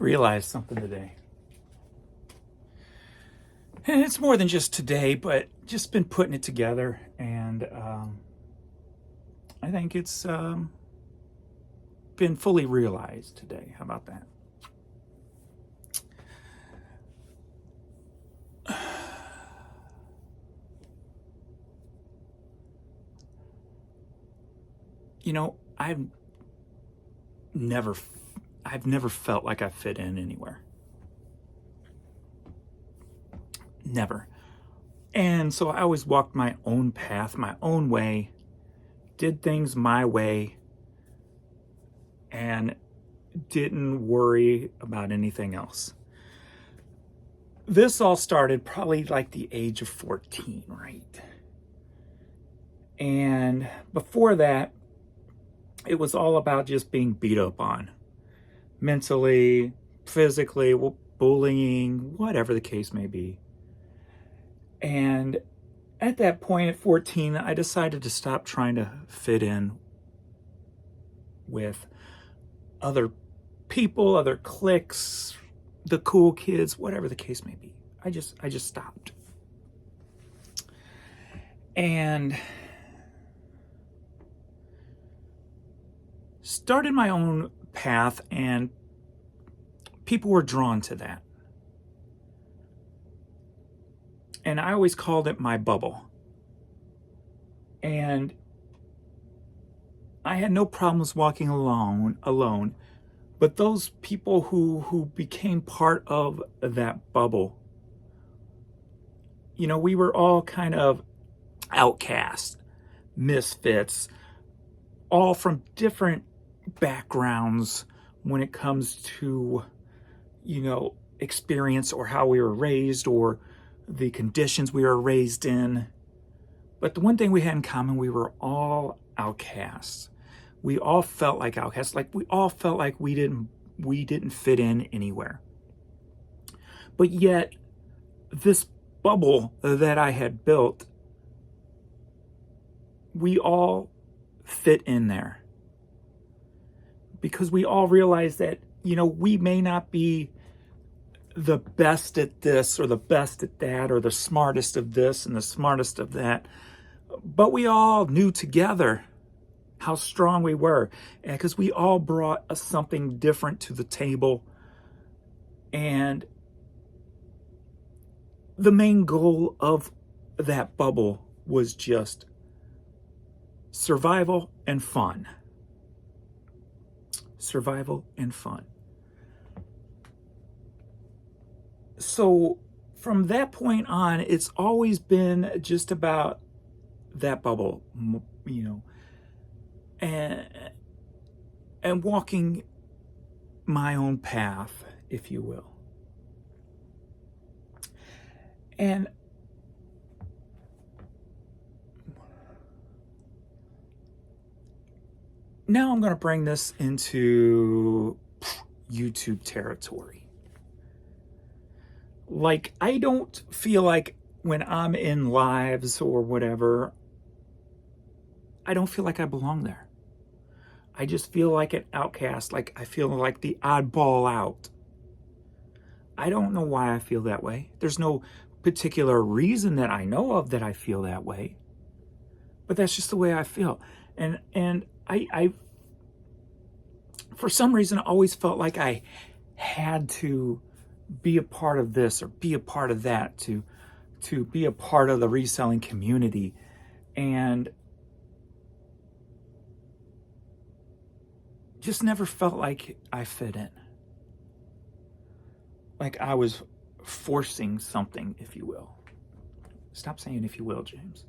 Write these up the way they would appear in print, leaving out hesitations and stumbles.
realized something today. And it's more than just today, but just been putting it together. And I think it's been fully realized today. How about that? You know, never, I've never felt like I fit in anywhere. Never. And so I always walked my own path, my own way, did things my way, and didn't worry about anything else. This all started probably like the age of 14, right? And before that, it was all about just being beat up on mentally, physically, bullying, whatever the case may be. And at that point, at 14, I decided to stop trying to fit in with other people, other cliques, the cool kids, whatever the case may be. I just stopped. And started my own path, and people were drawn to that. And I always called it my bubble. And I had no problems walking alone. But those people who became part of that bubble, you know, we were all kind of outcasts, misfits, all from different backgrounds when it comes to, you know, experience or how we were raised or the conditions we were raised in. But the one thing we had in common, we were all outcasts. We all felt like outcasts, like we all felt like we didn't fit in anywhere. But yet, this bubble that I had built, we all fit in there. Because we all realized that, you know, we may not be the best at this or the best at that or the smartest of this and the smartest of that, but we all knew together how strong we were, and because we all brought something different to the table. And the main goal of that bubble was just survival and fun. Survival and fun. So from that point on, it's always been just about that bubble, you know, and walking my own path, if you will. And now I'm going to bring this into YouTube territory. Like, I don't feel like when I'm in lives or whatever, I don't feel like I belong there. I just feel like an outcast, like I feel like the oddball out. I don't know why I feel that way. There's no particular reason that I know of that I feel that way. But that's just the way I feel. And I for some reason, I always felt like I had to be a part of this or be a part of that, to be a part of the reselling community. And just never felt like I fit in. Like I was forcing something, if you will. Stop saying if you will, James.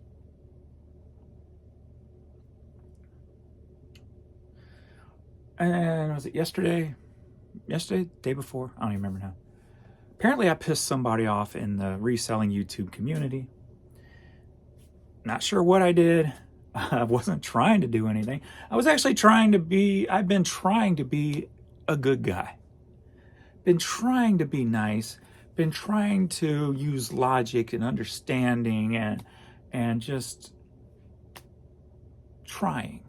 And was it yesterday? Yesterday? Day before? I don't even remember now. Apparently I pissed somebody off in the reselling YouTube community. Not sure what I did. I wasn't trying to do anything. I was actually I've been trying to be a good guy. Been trying to be nice. Been trying to use logic and understanding and just trying.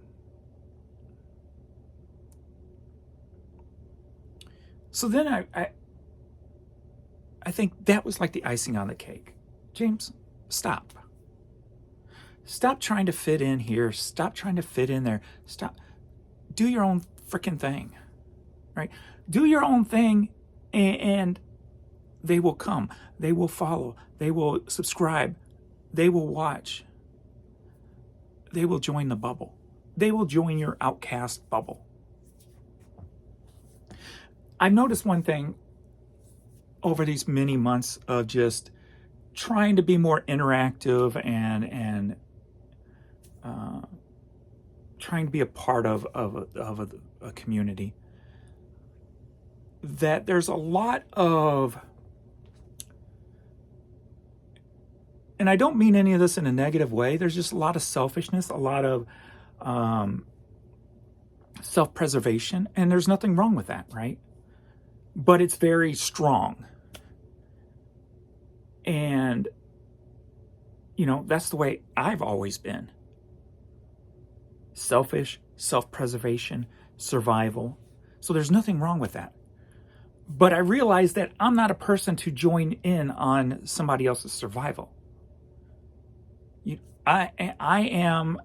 So then I think that was like the icing on the cake. James, stop. Stop trying to fit in here. Stop trying to fit in there. Stop. Do your own freaking thing, right? Do your own thing, and they will come. They will follow. They will subscribe. They will watch. They will join the bubble. They will join your outcast bubble. I've noticed one thing over these many months of just trying to be more interactive and trying to be a part of a community, that there's a lot of, and I don't mean any of this in a negative way, there's just a lot of selfishness, a lot of self-preservation, and there's nothing wrong with that, right? But it's very strong. And, you know, that's the way I've always been. Selfish, self-preservation, survival. So there's nothing wrong with that. But I realize that I'm not a person to join in on somebody else's survival. I am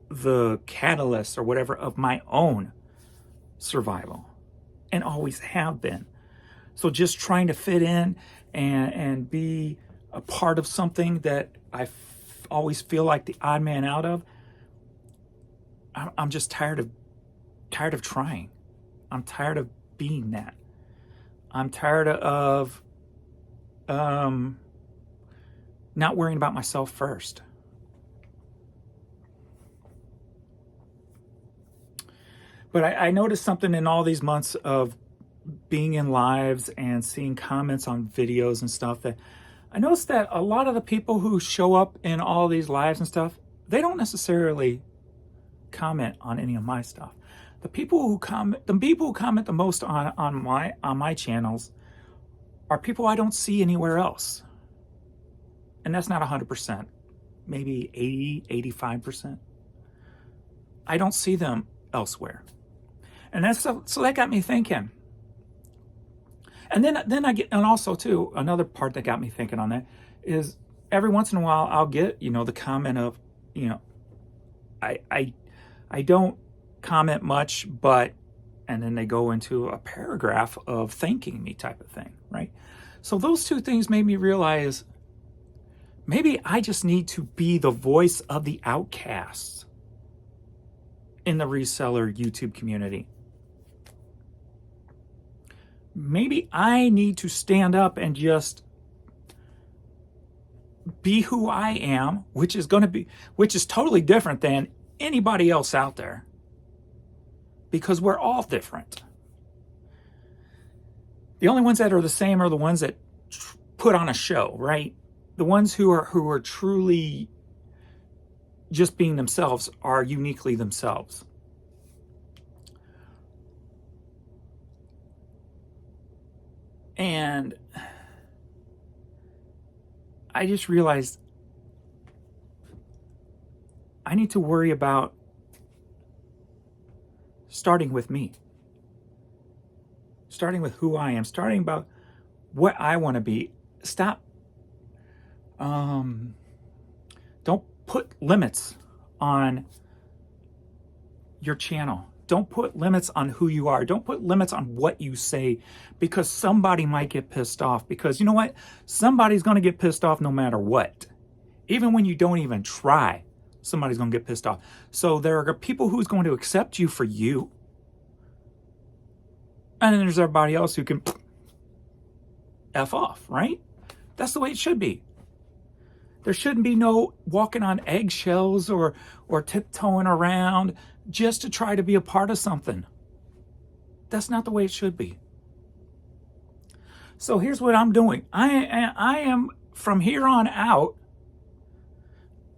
the catalyst or whatever of my own survival, and always have been. So just trying to fit in and be a part of something that I always feel like the odd man out of, I'm just tired of trying. I'm tired of being that. I'm tired of not worrying about myself first. But I noticed something in all these months of being in lives and seeing comments on videos and stuff, that I noticed that a lot of the people who show up in all these lives and stuff, they don't necessarily comment on any of my stuff. The people who comment the most on my channels are people I don't see anywhere else. And that's not 100%, maybe 80, 85%. I don't see them elsewhere. And so that got me thinking. And then I get, and also too, another part that got me thinking on that is every once in a while I'll get, the comment of, I don't comment much, but, and then they go into a paragraph of thanking me type of thing, right? So those two things made me realize maybe I just need to be the voice of the outcasts in the reseller YouTube community. Maybe I need to stand up and just be who I am, which is totally different than anybody else out there, because we're all different. The only ones that are the same are the ones that put on a show, right? The ones who are truly just being themselves are uniquely themselves. And I just realized I need to worry about starting with me, starting with who I am, starting about what I want to be. Stop. Don't put limits on your channel. Don't put limits on who you are. Don't put limits on what you say, because somebody might get pissed off. Because you know what? Somebody's going to get pissed off no matter what. Even when you don't even try, somebody's going to get pissed off. So there are people who's going to accept you for you. And then there's everybody else who can F off, right? That's the way it should be. There shouldn't be no walking on eggshells or tiptoeing around just to try to be a part of something. That's not the way it should be. So here's what I'm doing. I am, from here on out,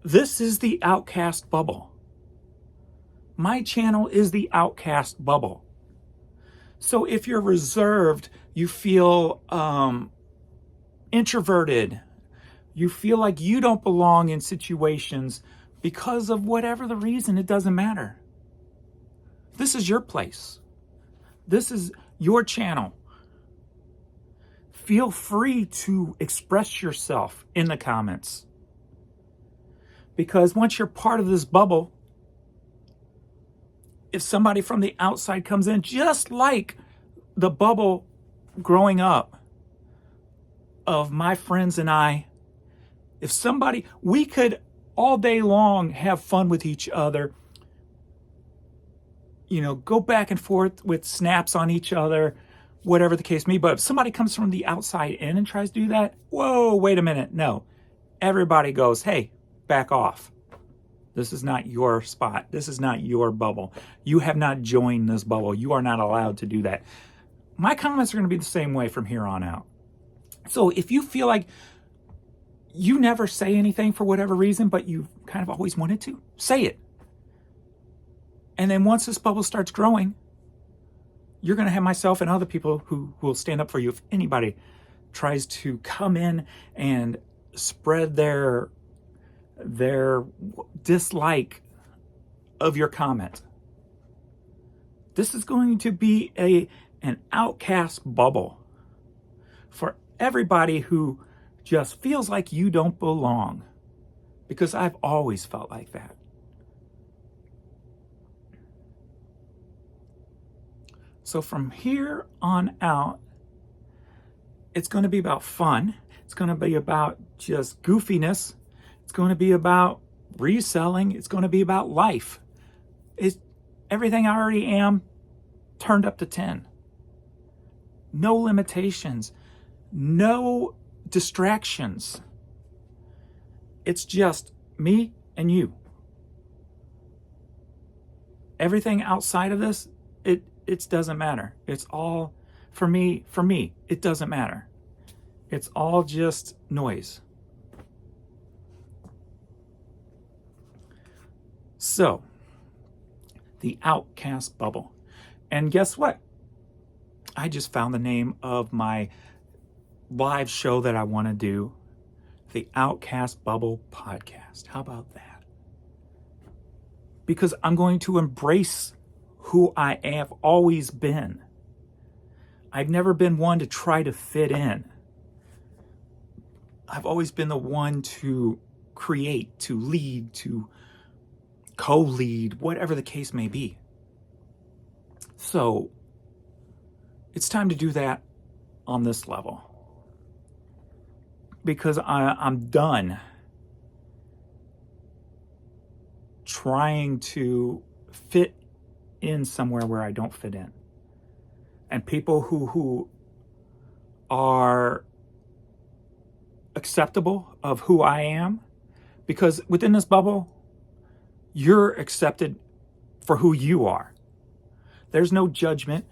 this is the outcast bubble. My channel is the outcast bubble. So if you're reserved, you feel introverted, you feel like you don't belong in situations because of whatever the reason, it doesn't matter. This is your place. This is your channel. Feel free to express yourself in the comments. Because once you're part of this bubble, if somebody from the outside comes in, just like the bubble growing up of my friends and I, if somebody, we could all day long have fun with each other, you know, go back and forth with snaps on each other, whatever the case may be. But if somebody comes from the outside in and tries to do that, whoa, wait a minute. No, everybody goes, hey, back off. This is not your spot. This is not your bubble. You have not joined this bubble. You are not allowed to do that. My comments are going to be the same way from here on out. So if you feel like you never say anything for whatever reason, but you kind of always wanted to, say it. And then once this bubble starts growing, you're going to have myself and other people who will stand up for you if anybody tries to come in and spread their dislike of your comment. This is going to be an outcast bubble for everybody who just feels like you don't belong, because I've always felt like that. So from here on out, it's going to be about fun. It's going to be about just goofiness. It's going to be about reselling. It's going to be about life. It's everything I already am turned up to 10. No limitations. No distractions. It's just me and you. Everything outside of this, it doesn't matter. It's all for me, it doesn't matter. It's all just noise. So, the outcast bubble. And guess what? I just found the name of my live show that I want to do, the Outcast Bubble Podcast. How about that? Because I'm going to embrace who I have always been. I've never been one to try to fit in. I've always been the one to create, to lead, to co-lead, whatever the case may be. So it's time to do that on this level. Because I'm done trying to fit in somewhere where I don't fit in. And people who are acceptable of who I am, because within this bubble, you're accepted for who you are. There's no judgment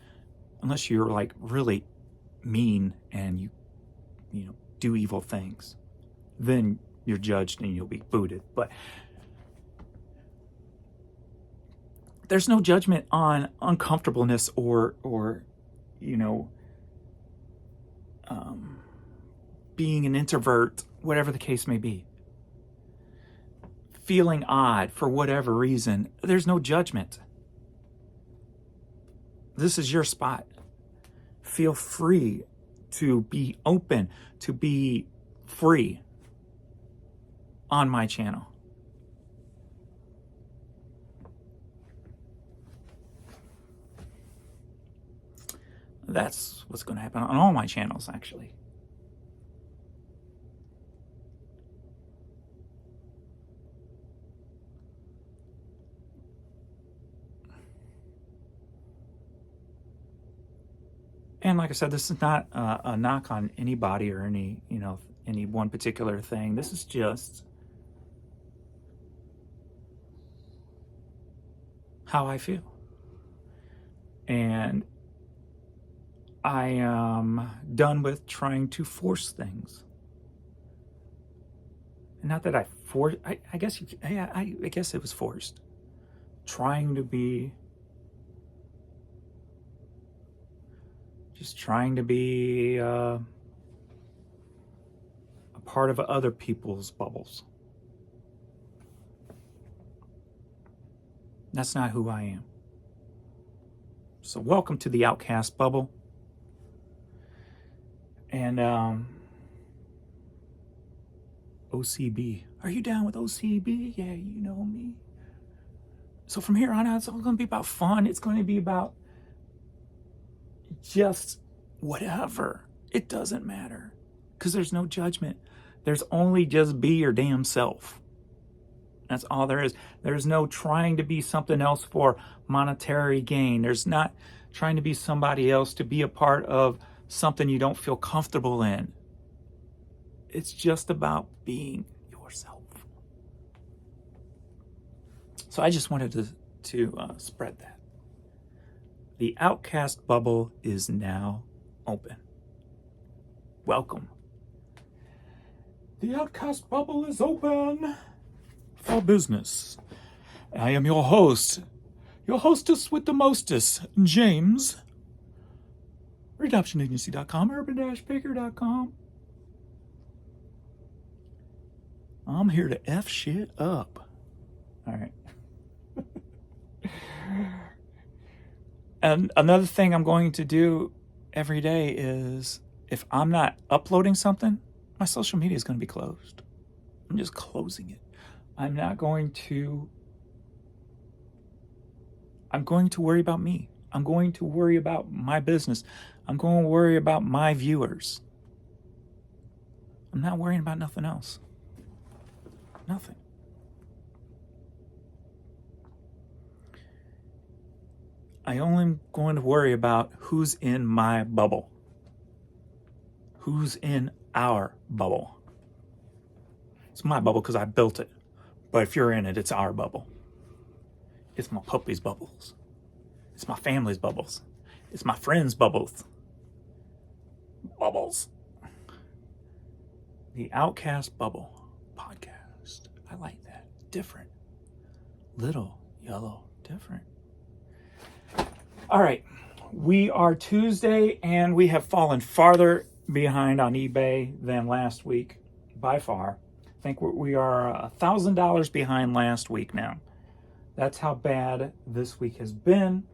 unless you're like really mean and you know, do evil things. Then you're judged and you'll be booted. But there's no judgment on uncomfortableness or you know, being an introvert, whatever the case may be. Feeling odd for whatever reason, there's no judgment. This is your spot. Feel free to be open, to be free on my channel. That's what's going to happen on all my channels, actually. And like I said, this is not a knock on anybody or any one particular thing. This is just how I feel. And I am done with trying to force things. And not that I forced, I guess it was forced. Trying to be a part of other people's bubbles. That's not who I am. So welcome to the outcast bubble. And OCB. Are you down with OCB? Yeah, you know me. So from here on out, it's all going to be about fun. It's going to be about just whatever. It doesn't matter because there's no judgment. There's only just be your damn self. That's all there is. There's no trying to be something else for monetary gain. There's not trying to be somebody else to be a part of something you don't feel comfortable in. It's just about being yourself. So I just wanted to spread that. The outcast bubble is now open. Welcome. The outcast bubble is open for business. I am your host, your hostess with the mostest, James. RedemptionAgency.com, urban-baker.com. I'm here to F shit up. All right. And another thing I'm going to do every day is if I'm not uploading something, my social media is going to be closed. I'm just closing it. I'm going to worry about me. I'm going to worry about my business. I'm going to worry about my viewers. I'm not worrying about nothing else. Nothing. I only am going to worry about who's in my bubble. Who's in our bubble. It's my bubble because I built it. But if you're in it, it's our bubble. It's my puppy's bubbles. It's my family's bubbles. It's my friends' bubbles. Bubbles. The Outcast Bubble podcast. I like that. Different. Little, yellow, different. All right. We are Tuesday and we have fallen farther behind on eBay than last week by far. I think we are $1,000 behind last week now. That's how bad this week has been.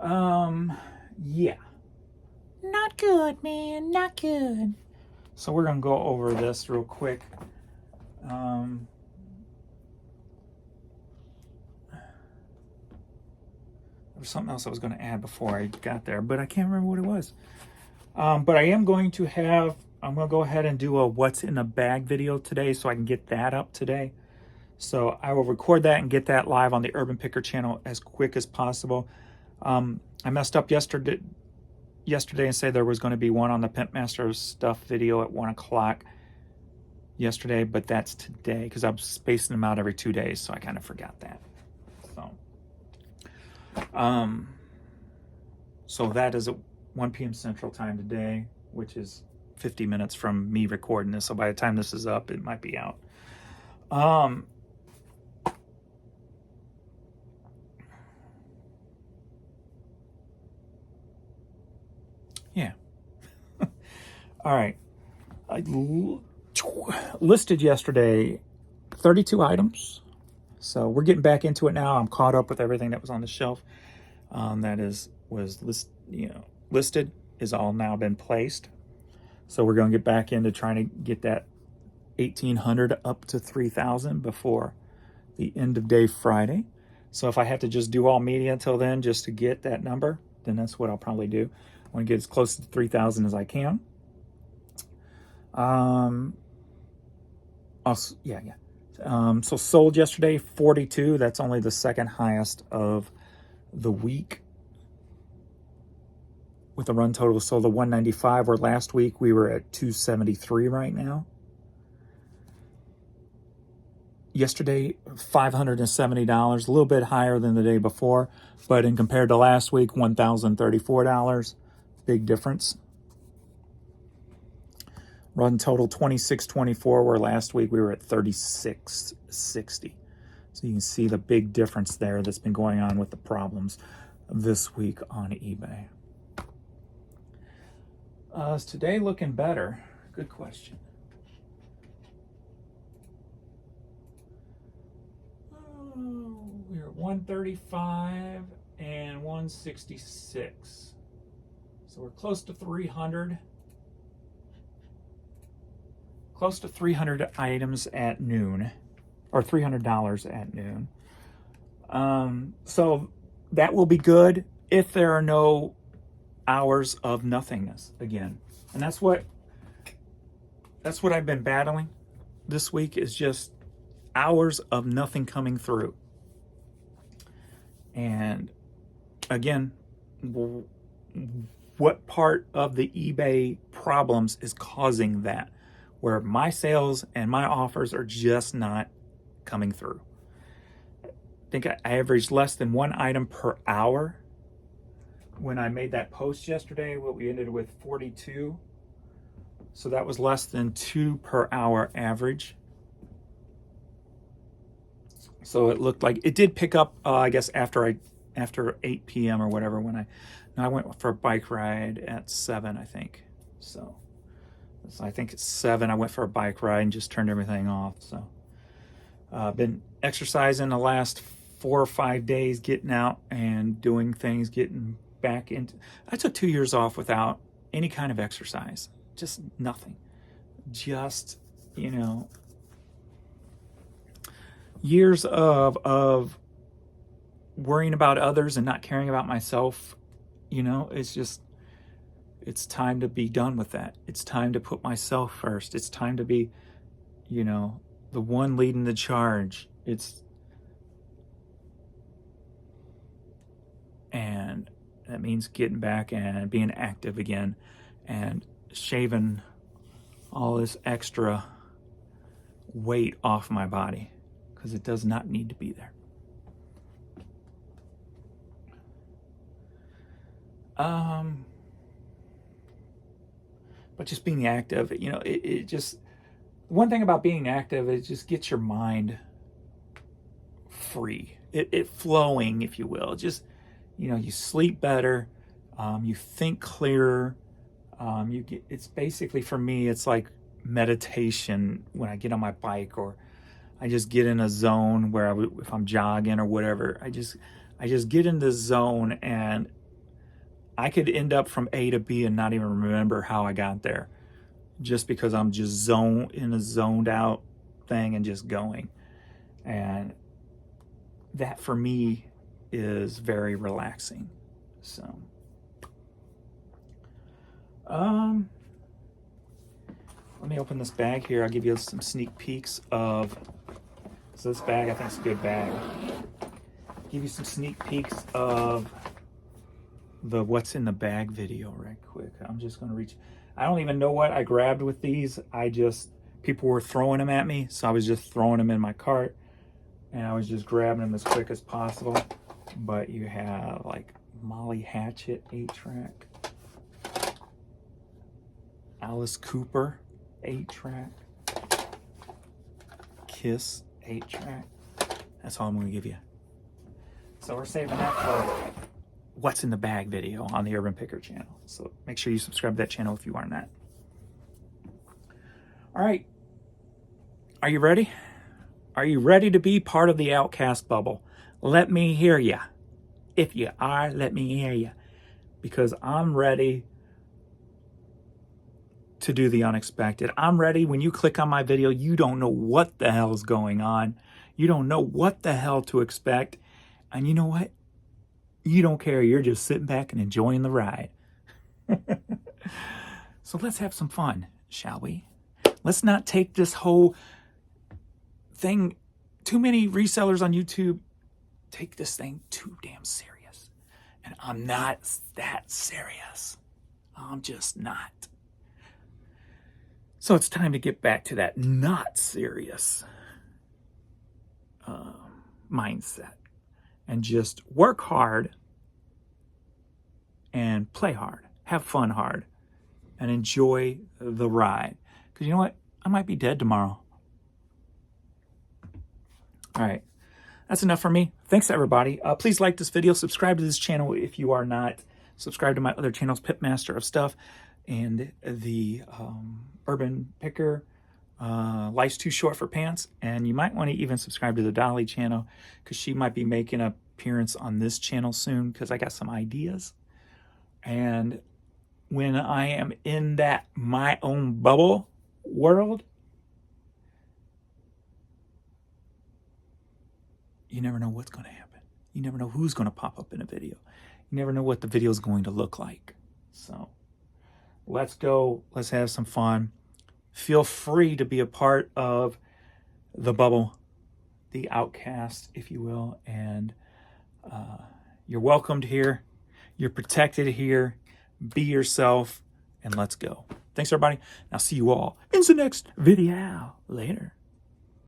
Yeah. Not good, man. Not good. So we're going to go over this real quick. There was something else I was going to add before I got there, but I can't remember what it was. But I am going to I'm going to go ahead and do a what's in the bag video today so I can get that up today. So I will record that and get that live on the Urban Picker channel as quick as possible. I messed up yesterday and said there was going to be one on the Pimp Master stuff video at 1 o'clock yesterday, but that's today because I'm spacing them out every 2 days, so I kind of forgot that. So that is at 1 p.m. Central Time today, which is 50 minutes from me recording this. So by the time this is up, it might be out. Yeah. All right. I listed yesterday 32 items. So we're getting back into it now. I'm caught up with everything that was on the shelf. Was listed is all now been placed. So we're going to get back into trying to get that 1,800 up to 3,000 before the end of day Friday. So if I have to just do all media until then just to get that number, then that's what I'll probably do. I want to get as close to 3,000 as I can. So sold yesterday 42. That's only the second highest of the week with a run total sold at 195, where last week we were at 273 right now. Yesterday, $570, a little bit higher than the day before, but in compared to last week, $1,034. Big difference. Run total 2624, where last week we were at 3660. So you can see the big difference there that's been going on with the problems this week on eBay. Is today looking better? Good question. Oh, where 135 and 166. So we're close to 300. Close to 300 items at noon, or $300 at noon. So that will be good if there are no hours of nothingness again. And that's what I've been battling this week, is just hours of nothing coming through. And again, what part of the eBay problems is causing that, where my sales and my offers are just not coming through? I think I averaged less than one item per hour when I made that post yesterday. What we ended with 42. So that was less than 2 per hour average. So it looked like it did pick up, I guess, after 8 p.m. or whatever, when I went for a bike ride at 7, I think. So I think it's 7. I went for a bike ride and just turned everything off. So been exercising the last 4 or 5 days, getting out and doing things, getting back into. I took 2 years off without any kind of exercise, just nothing. Just, years of worrying about others and not caring about myself. It's time to be done with that. It's time to put myself first. It's time to be, the one leading the charge. And that means getting back and being active again and shaving all this extra weight off my body, because it does not need to be there. But just being active, it just, one thing about being active is just gets your mind free, it flowing, if you will. Just, you sleep better, you think clearer, it's basically, for me, it's like meditation when I get on my bike, or I just get in a zone where if I'm jogging or whatever, I just get in the zone, and I could end up from A to B and not even remember how I got there, just because I'm just in a zoned out thing and just going. And that for me is very relaxing. So let me open this bag here. I'll give you some sneak peeks of, so this bag, I think it's a good bag. Give you some sneak peeks of the what's in the bag video right quick. I'm just going to reach. I don't even know what I grabbed with these. People were throwing them at me, so I was just throwing them in my cart, and I was just grabbing them as quick as possible. But you have like Molly Hatchet 8-track, Alice Cooper 8-track, Kiss 8-track. That's all I'm going to give you. So we're saving that for what's in the bag video on the Urban Picker channel. So make sure you subscribe to that channel if you are not. All right. Are you ready? Are you ready to be part of the outcast bubble? Let me hear ya. If you are, let me hear ya. Because I'm ready to do the unexpected. I'm ready. When you click on my video, you don't know what the hell is going on. You don't know what the hell to expect. And you know what? You don't care. You're just sitting back and enjoying the ride. So let's have some fun, shall we? Let's not take this whole thing, too many resellers on YouTube take this thing too damn serious. And I'm not that serious. I'm just not. So it's time to get back to that not serious mindset. And just work hard and play hard. Have fun hard. And enjoy the ride. Because you know what? I might be dead tomorrow. All right. That's enough for me. Thanks, everybody. Please like this video. Subscribe to this channel if you are not. Subscribe to my other channels, Pitmaster of Stuff and the Urban Picker. Life's Too Short for Pants. And you might want to even subscribe to the Dolly channel, because she might be making an appearance on this channel soon, because I got some ideas. And when I am in that my own bubble world, you never know what's going to happen. You never know who's going to pop up in a video. You never know what the video is going to look like. So let's go. Let's have some fun. Feel free to be a part of the bubble, the outcast, if you will. And you're welcomed here. You're protected here. Be yourself, and let's go. Thanks, everybody. I'll see you all in the next video. Later.